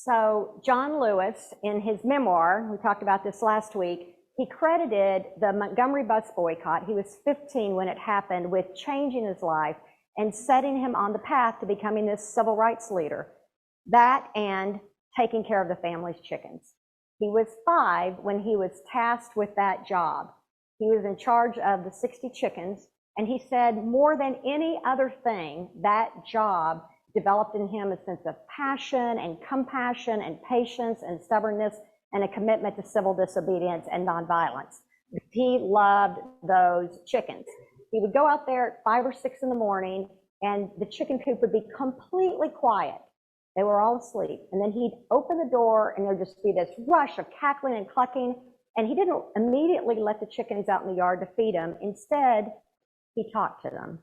So John Lewis, in his memoir, we talked about this last week, he credited the Montgomery bus boycott, he was 15 when it happened, with changing his life and setting him on the path to becoming this civil rights leader. That and taking care of the family's chickens. He was 5 when he was tasked with that job. He was in charge of the 60 chickens, and he said more than any other thing, that job developed in him a sense of passion and compassion and patience and stubbornness and a commitment to civil disobedience and nonviolence. He loved those chickens. He would go out there at 5 or 6 in the morning, and the chicken coop would be completely quiet. They were all asleep. And then he'd open the door, and there'd just be this rush of cackling and clucking. And he didn't immediately let the chickens out in the yard to feed them. Instead, he talked to them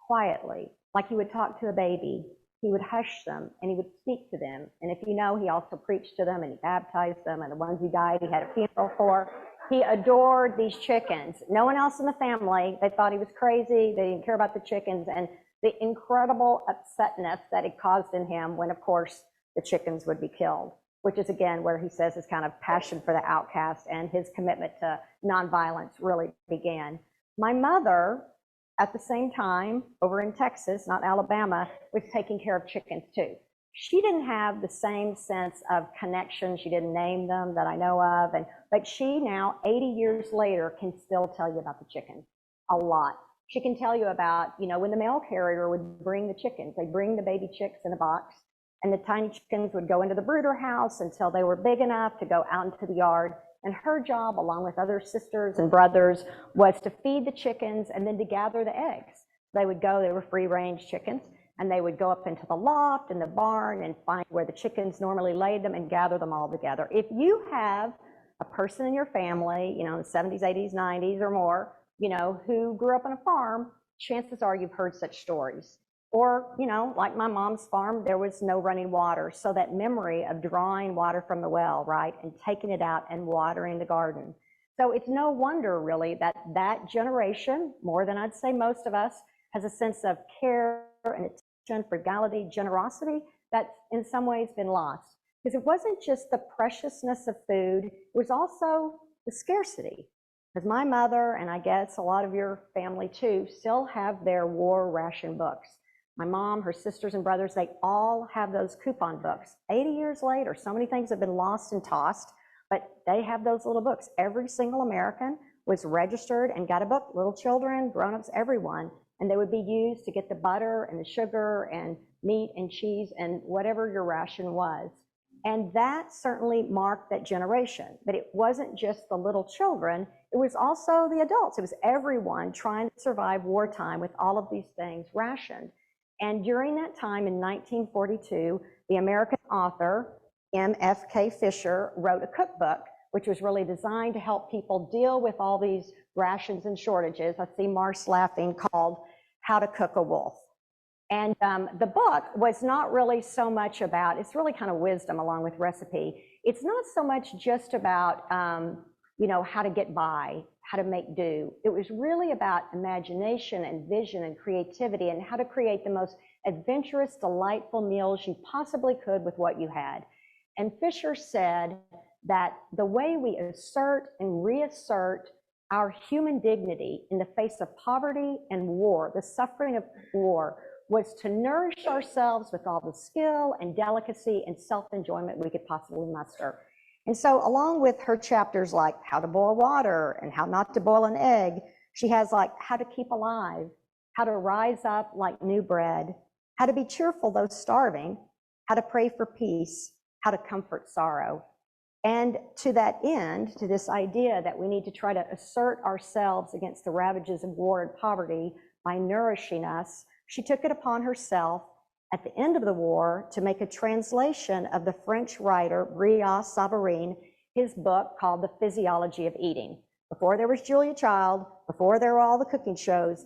quietly, like he would talk to a baby. He would hush them, and he would speak to them. And if you know, he also preached to them, and he baptized them, and the ones who died, he had a funeral for. He adored these chickens. No one else in the family, they thought he was crazy. They didn't care about the chickens, and the incredible upsetness that it caused in him when, of course, the chickens would be killed, which is, again, where he says his kind of passion for the outcast and his commitment to nonviolence really began. My mother, at the same time, over in Texas, not Alabama, was taking care of chickens too. She didn't have the same sense of connection. She didn't name them that I know of, but she now, 80 years later, can still tell you about the chickens a lot. She can tell you about, when the mail carrier would bring the chickens. They'd bring the baby chicks in a box, and the tiny chickens would go into the brooder house until they were big enough to go out into the yard. And her job, along with other sisters and brothers, was to feed the chickens and then to gather the eggs. They were free-range chickens, and they would go up into the loft and the barn and find where the chickens normally laid them and gather them all together. If you have a person in your family, in the 70s, 80s, 90s or more, who grew up on a farm, chances are you've heard such stories. Or, like my mom's farm, there was no running water. So that memory of drawing water from the well, right, and taking it out and watering the garden. So it's no wonder, really, that that generation, more than I'd say most of us, has a sense of care and attention, frugality, generosity, that's in some ways been lost. Because it wasn't just the preciousness of food, it was also the scarcity. Because my mother, and I guess a lot of your family too, still have their war ration books. My mom, her sisters and brothers, they all have those coupon books. 80 years later, so many things have been lost and tossed, but they have those little books. Every single American was registered and got a book, little children, grown-ups, everyone, and they would be used to get the butter and the sugar and meat and cheese and whatever your ration was. And that certainly marked that generation. But it wasn't just the little children, it was also the adults. It was everyone trying to survive wartime with all of these things rationed. And during that time in 1942, the American author, M.F.K. Fisher, wrote a cookbook, which was really designed to help people deal with all these rations and shortages. I see Marce laughing, called How to Cook a Wolf. And the book was not really so much about, it's really kind of wisdom along with recipe. It's not so much just about, how to get by, how to make do. It was really about imagination and vision and creativity and how to create the most adventurous, delightful meals you possibly could with what you had. And Fisher said that the way we assert and reassert our human dignity in the face of poverty and war, the suffering of war, was to nourish ourselves with all the skill and delicacy and self-enjoyment we could possibly muster. And so along with her chapters like how to boil water and how not to boil an egg, she has like how to keep alive, how to rise up like new bread, how to be cheerful though starving, how to pray for peace, how to comfort sorrow. And to that end, to this idea that we need to try to assert ourselves against the ravages of war and poverty by nourishing us, she took it upon herself at the end of the war to make a translation of the French writer Brillat Savarin, his book called The Physiology of Eating. Before there was Julia Child, before there were all the cooking shows,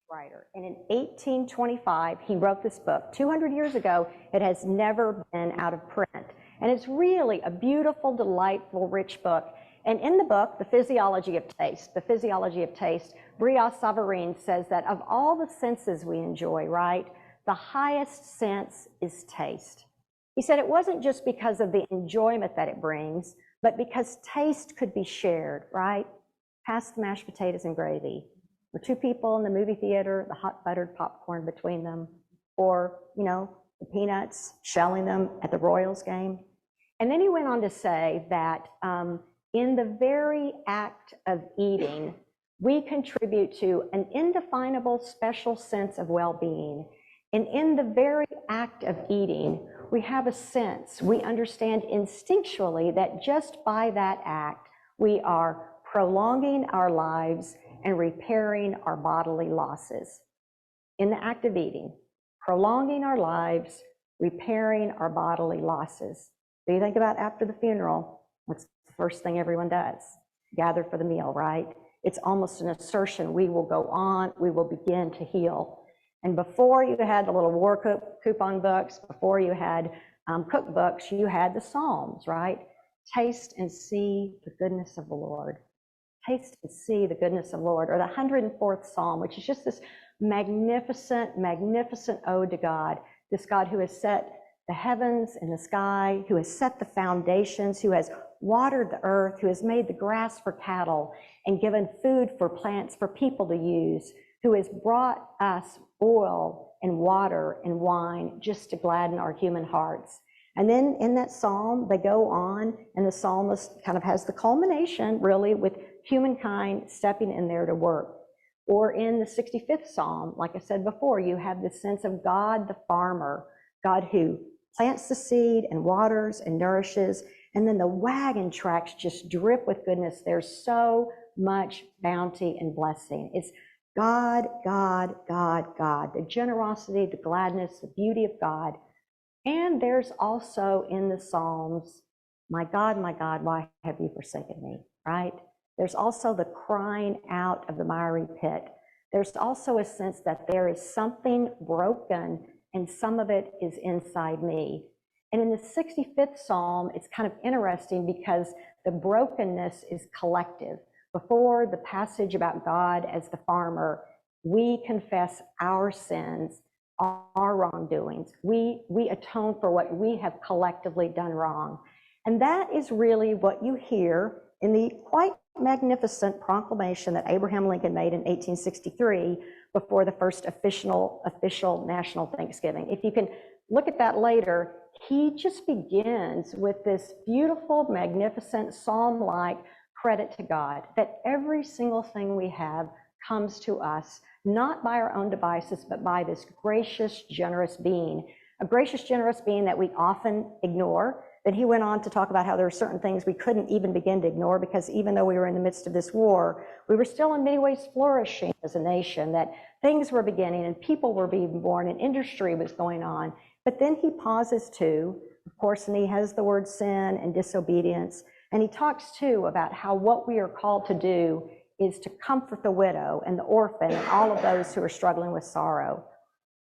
writer. And in 1825, he wrote this book. 200 years ago, it has never been out of print. And it's really a beautiful, delightful, rich book. And in the book, The Physiology of Taste, Brillat Savarin says that of all the senses we enjoy, right, the highest sense is taste. He said it wasn't just because of the enjoyment that it brings, but because taste could be shared, right? Pass the mashed potatoes and gravy. Or two people in the movie theater, the hot buttered popcorn between them, or, you know, the peanuts, shelling them at the Royals game. And then he went on to say that in the very act of eating, we contribute to an indefinable special sense of well-being. And in the very act of eating, we have a sense, we understand instinctually that just by that act, we are prolonging our lives and repairing our bodily losses. In the act of eating, prolonging our lives, repairing our bodily losses. So you think about after the funeral, what's the first thing everyone does? Gather for the meal, right? It's almost an assertion, we will go on, we will begin to heal. And before you had the little war coupon books, before you had cookbooks, you had the Psalms, right? Taste and see the goodness of the Lord. Taste and see the goodness of the Lord. Or the 104th Psalm, which is just this magnificent, magnificent ode to God. This God who has set the heavens and the sky, who has set the foundations, who has watered the earth, who has made the grass for cattle and given food for plants for people to use, who has brought us oil and water and wine just to gladden our human hearts. And then in that psalm, they go on, and the psalmist kind of has the culmination, really, with humankind stepping in there to work. Or in the 65th psalm, like I said before, you have this sense of God the farmer, God who plants the seed and waters and nourishes, and then the wagon tracks just drip with goodness. There's so much bounty and blessing. It's God, God, God, God, the generosity, the gladness, the beauty of God. And there's also in the Psalms, my God, why have you forsaken me, right? There's also the crying out of the miry pit. There's also a sense that there is something broken and some of it is inside me. And in the 65th Psalm, it's kind of interesting because the brokenness is collective. Before the passage about God as the farmer, we confess our sins, our wrongdoings. We atone for what we have collectively done wrong. And that is really what you hear in the quite magnificent proclamation that Abraham Lincoln made in 1863 before the first official national Thanksgiving. If you can look at that later, he just begins with this beautiful, magnificent psalm-like credit to God, that every single thing we have comes to us, not by our own devices, but by this gracious, generous being, a gracious, generous being that we often ignore. Then he went on to talk about how there are certain things we couldn't even begin to ignore because even though we were in the midst of this war, we were still in many ways flourishing as a nation, that things were beginning and people were being born and industry was going on. But then he pauses too, of course, and he has the word sin and disobedience. And he talks too about how what we are called to do is to comfort the widow and the orphan and all of those who are struggling with sorrow.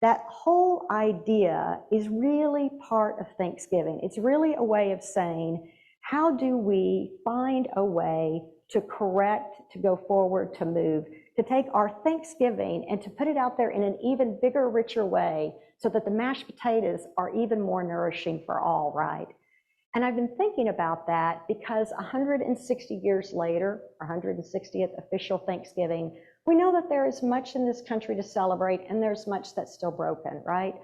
That whole idea is really part of Thanksgiving. It's really a way of saying, how do we find a way to correct, to go forward, to move, to take our Thanksgiving and to put it out there in an even bigger, richer way so that the mashed potatoes are even more nourishing for all, right? And I've been thinking about that because 160 years later, 160th official Thanksgiving, we know that there is much in this country to celebrate and there's much that's still broken, right?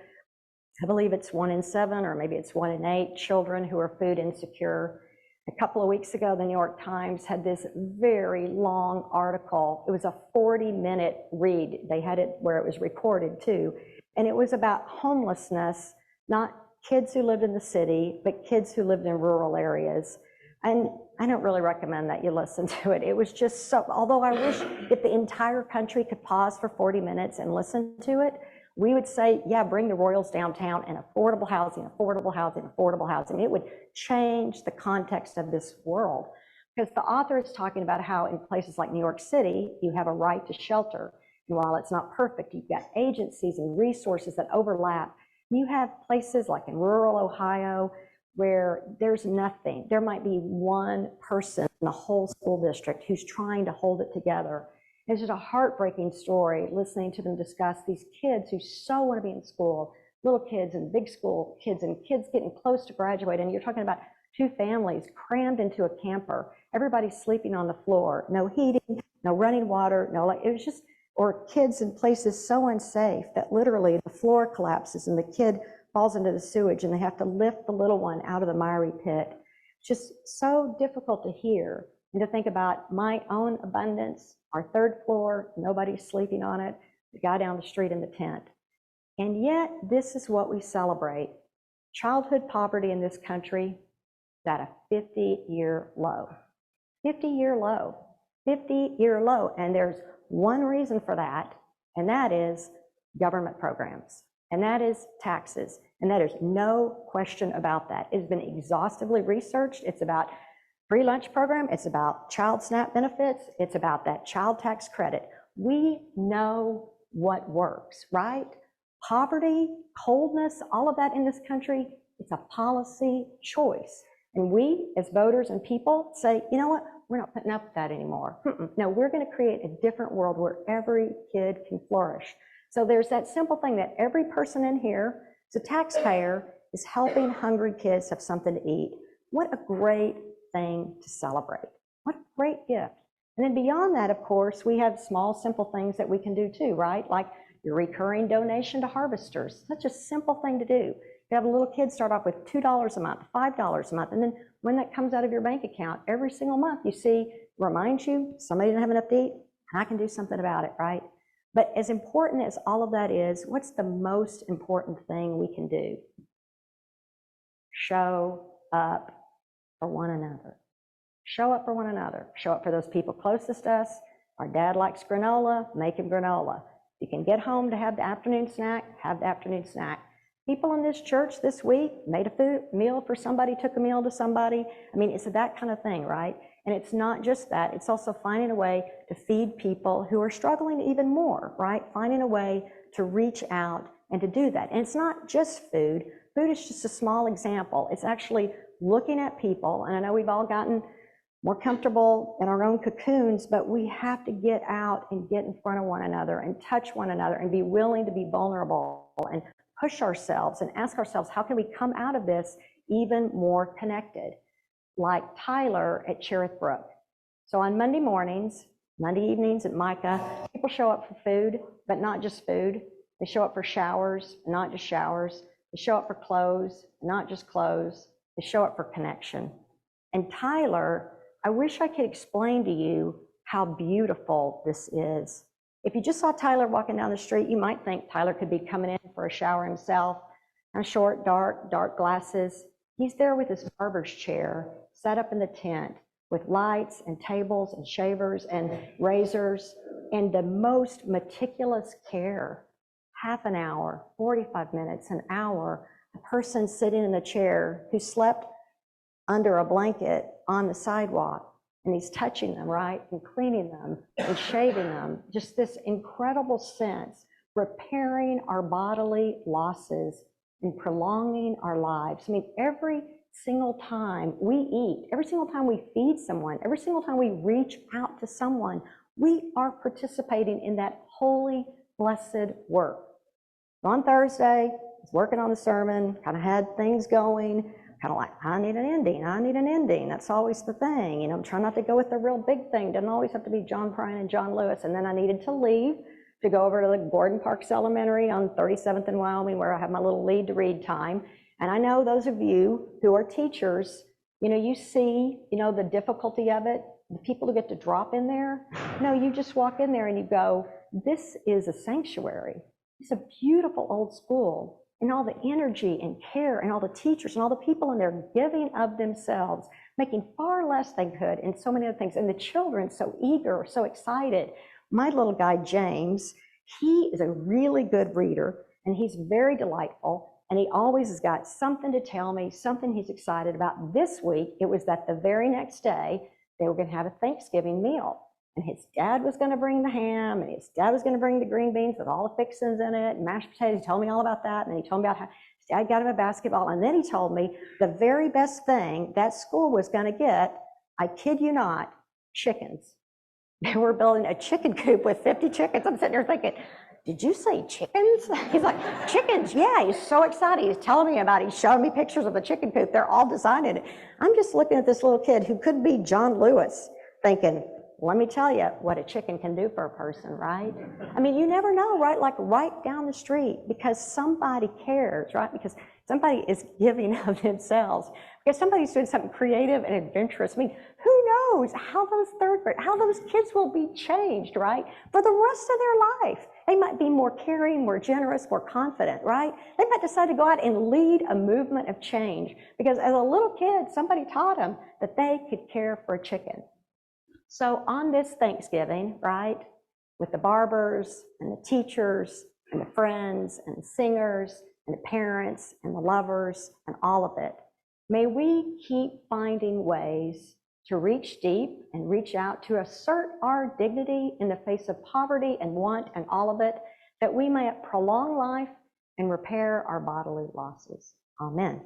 I believe it's 1 in 7 or maybe it's 1 in 8 children who are food insecure. A couple of weeks ago, the New York Times had this very long article. It was a 40-minute read. They had it where it was recorded too. And it was about homelessness, not kids who lived in the city, but kids who lived in rural areas. And I don't really recommend that you listen to it. It was just so, although I wish if the entire country could pause for 40 minutes and listen to it, we would say, yeah, bring the Royals downtown and affordable housing, affordable housing, affordable housing. It would change the context of this world. Because the author is talking about how in places like New York City, you have a right to shelter. And while it's not perfect, you've got agencies and resources that overlap. You have places like in rural Ohio where there's nothing. There might be one person in the whole school district who's trying to hold it together. It's just a heartbreaking story listening to them discuss these kids who so want to be in school, little kids and big school kids and kids getting close to graduating. You're talking about 2 families crammed into a camper, everybody sleeping on the floor, no heating, no running water, no, like, it was just, or kids in places so unsafe that literally the floor collapses and the kid falls into the sewage and they have to lift the little one out of the miry pit. Just so difficult to hear and to think about my own abundance, our 3rd floor, nobody's sleeping on it, the guy down the street in the tent. And yet this is what we celebrate. Childhood poverty in this country is at a 50-year low. 50-year low. 50-year low. And there's one reason for that, and that is government programs. And that is taxes. And that is no question about that. It's been exhaustively researched. It's about free lunch program. It's about child SNAP benefits. It's about that child tax credit. We know what works, right? Poverty, coldness, all of that in this country, it's a policy choice. And we, as voters and people, say, you know what? We're not putting up with that anymore. No, we're going to create a different world where every kid can flourish. So there's that simple thing that every person in here, as a taxpayer, is helping hungry kids have something to eat. What a great thing to celebrate. What a great gift. And then beyond that, of course, we have small, simple things that we can do too, right? Like your recurring donation to harvesters. Such a simple thing to do. You have a little kid start off with $2 a month, $5 a month, and then when that comes out of your bank account, every single month you see, reminds you, somebody didn't have enough to eat, I can do something about it, right? But as important as all of that is, what's the most important thing we can do? Show up for one another. Show up for one another. Show up for those people closest to us. Our dad likes granola, make him granola. You can get home to have the afternoon snack, have the afternoon snack. People in this church this week made a meal for somebody, took a meal to somebody. I mean, it's that kind of thing, right? And it's not just that, it's also finding a way to feed people who are struggling even more, right? Finding a way to reach out and to do that. And it's not just food. Food is just a small example. It's actually looking at people, and I know we've all gotten more comfortable in our own cocoons, but we have to get out and get in front of one another and touch one another and be willing to be vulnerable and push ourselves and ask ourselves, how can we come out of this even more connected? Like Tyler at Cherith Brook. So on Monday mornings, Monday evenings at Micah, people show up for food, but not just food. They show up for showers, not just showers. They show up for clothes, not just clothes. They show up for connection. And Tyler, I wish I could explain to you how beautiful this is. If you just saw Tyler walking down the street, you might think Tyler could be coming in for a shower himself. And short, dark glasses. He's there with his barber's chair, set up in the tent with lights and tables and shavers and razors and the most meticulous care. Half an hour, 45 minutes, an hour, a person sitting in the chair who slept under a blanket on the sidewalk, and he's touching them, right, and cleaning them and shaving them. Just this incredible sense, repairing our bodily losses and prolonging our lives. I mean, every single time we eat, every single time we feed someone, every single time we reach out to someone, we are participating in that holy, blessed work. On Thursday, I was working on the sermon, kind of had things going, kind of like, I need an ending. That's always the thing. You know, I'm trying not to go with the real big thing. Doesn't always have to be John Prine and John Lewis. And then I needed to leave to go over to the Gordon Parks Elementary on 37th in Wyoming, where I have my little lead to read time. And I know those of you who are teachers, you know, you see, you know, the difficulty of it, the people who get to drop in there. No, you just walk in there and you go, this is a sanctuary. It's a beautiful old school. And all the energy and care and all the teachers and all the people in there giving of themselves, making far less than could in so many other things. And the children so eager, so excited. My little guy, James, he is a really good reader and he's very delightful. And he always has got something to tell me, something he's excited about. This week, it was that the very next day, they were going to have a Thanksgiving meal. And his dad was going to bring the ham, and his dad was going to bring the green beans with all the fixings in it, and mashed potatoes. He told me all about that, and then he told me about how his dad got him a basketball. And then he told me the very best thing that school was going to get, I kid you not, chickens. They were building a chicken coop with 50 chickens. I'm sitting there thinking, did you say chickens? He's like, chickens, yeah, he's so excited. He's telling me about it. He's showing me pictures of the chicken coop. They're all designed in it. I'm just looking at this little kid who could be John Lewis thinking, let me tell you what a chicken can do for a person, right? I mean, you never know, right? Like right down the street, because somebody cares, right? Because somebody is giving of themselves, because somebody's doing something creative and adventurous. I mean, who knows how those kids will be changed, right? For the rest of their life. They might be more caring, more generous, more confident, right? They might decide to go out and lead a movement of change, because as a little kid, somebody taught them that they could care for a chicken. So on this Thanksgiving, right, with the barbers and the teachers and the friends and the singers and the parents and the lovers and all of it, may we keep finding ways to reach deep and reach out to assert our dignity in the face of poverty and want and all of it, that we may prolong life and repair our bodily losses. Amen.